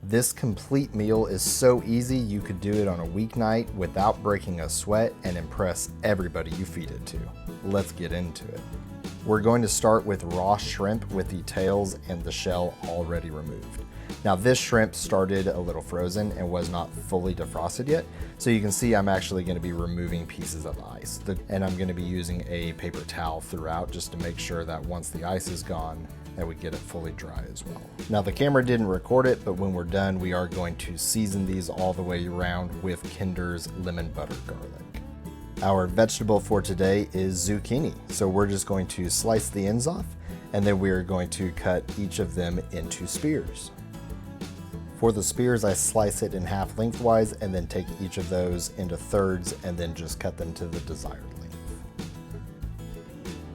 This complete meal is so easy you could do it on a weeknight without breaking a sweat and impress everybody you feed it to. Let's get into it. We're going to start with raw shrimp with the tails and the shell already removed. Now this shrimp started a little frozen and was not fully defrosted yet, so you can see I'm actually going to be removing pieces of ice. And I'm going to be using a paper towel throughout just to make sure that once the ice is gone, that we get it fully dry as well. Now the camera didn't record it, but when we're done, we are going to season these all the way around with Kinder's lemon butter garlic. Our vegetable for today is zucchini, so we're just going to slice the ends off, and then we're going to cut each of them into spears. For the spears, I slice it in half lengthwise and then take each of those into thirds and then just cut them to the desired length.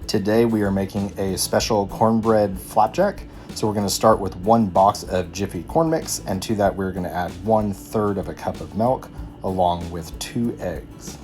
Today we are making a special cornbread flapjack. So we're going to start with 1 box of Jiffy corn mix, and to that we're going to add 1/3 of a cup of milk along with 2 eggs.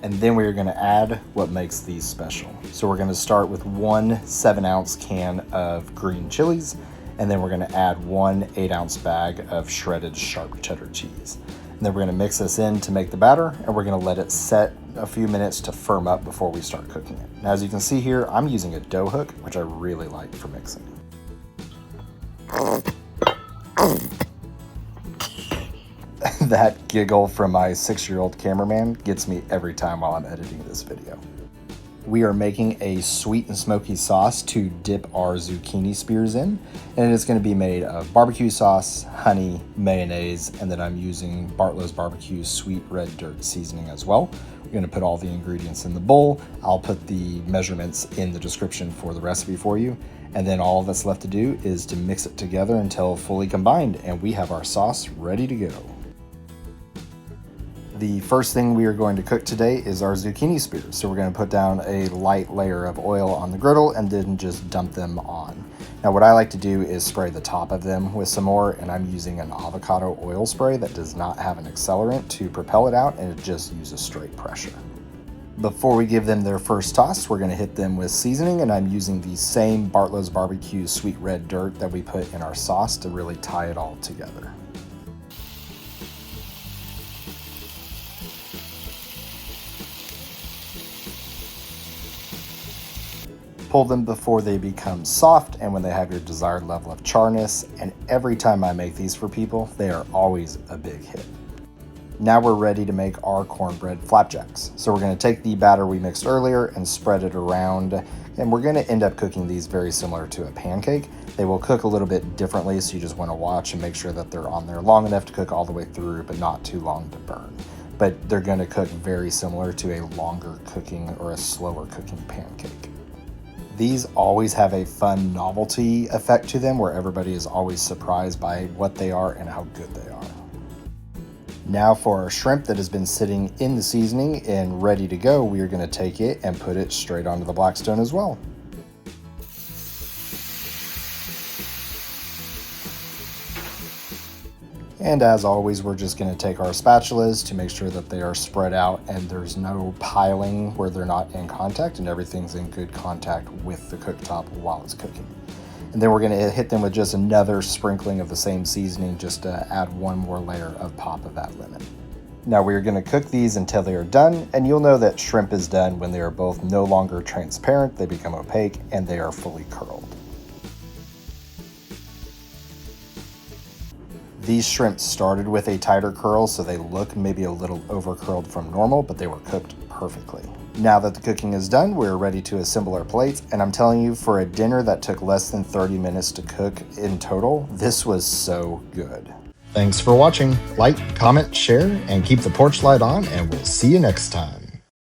And then we're going to add what makes these special. So we're going to start with 1 7-ounce can of green chilies, and then we're going to add 1 8-ounce bag of shredded sharp cheddar cheese. And then we're going to mix this in to make the batter, and we're going to let it set a few minutes to firm up before we start cooking it. Now as you can see here, I'm using a dough hook, which I really like for mixing. That giggle from my 6-year-old cameraman gets me every time while I'm editing this video. We are making a sweet and smoky sauce to dip our zucchini spears in, and it's going to be made of barbecue sauce, honey, mayonnaise, and then I'm using Bartlow's Barbecue sweet red dirt seasoning as well. We're going to put all the ingredients in the bowl. I'll put the measurements in the description for the recipe for you, and then all that's left to do is to mix it together until fully combined, and we have our sauce ready to go. The first thing we are going to cook today is our zucchini spears. So we're going to put down a light layer of oil on the griddle and then just dump them on. Now what I like to do is spray the top of them with some more, and I'm using an avocado oil spray that does not have an accelerant to propel it out, and it just uses straight pressure. Before we give them their first toss, we're going to hit them with seasoning, and I'm using the same Bartlow's Barbecue sweet red dirt that we put in our sauce to really tie it all together. Pull them before they become soft and when they have your desired level of charness, and every time I make these for people, they are always a big hit. Now we're ready to make our cornbread flapjacks. So we're going to take the batter we mixed earlier and spread it around, and we're going to end up cooking these very similar to a pancake. They will cook a little bit differently, so you just want to watch and make sure that they're on there long enough to cook all the way through, but not too long to burn. But they're going to cook very similar to a longer cooking or a slower cooking pancake. These always have a fun novelty effect to them where everybody is always surprised by what they are and how good they are. Now for our shrimp that has been sitting in the seasoning and ready to go, we are going to take it and put it straight onto the Blackstone as well. And as always, we're just going to take our spatulas to make sure that they are spread out and there's no piling where they're not in contact and everything's in good contact with the cooktop while it's cooking. And then we're going to hit them with just another sprinkling of the same seasoning just to add 1 more layer of pop of that lemon. Now we're going to cook these until they are done, and you'll know that shrimp is done when they are both no longer transparent, they become opaque, and they are fully curled. These shrimp started with a tighter curl, so they look maybe a little over curled from normal, but they were cooked perfectly. Now that the cooking is done, we're ready to assemble our plates, and I'm telling you, for a dinner that took less than 30 minutes to cook in total, this was so good. Thanks for watching. Like, comment, share, and keep the porch light on, and we'll see you next time.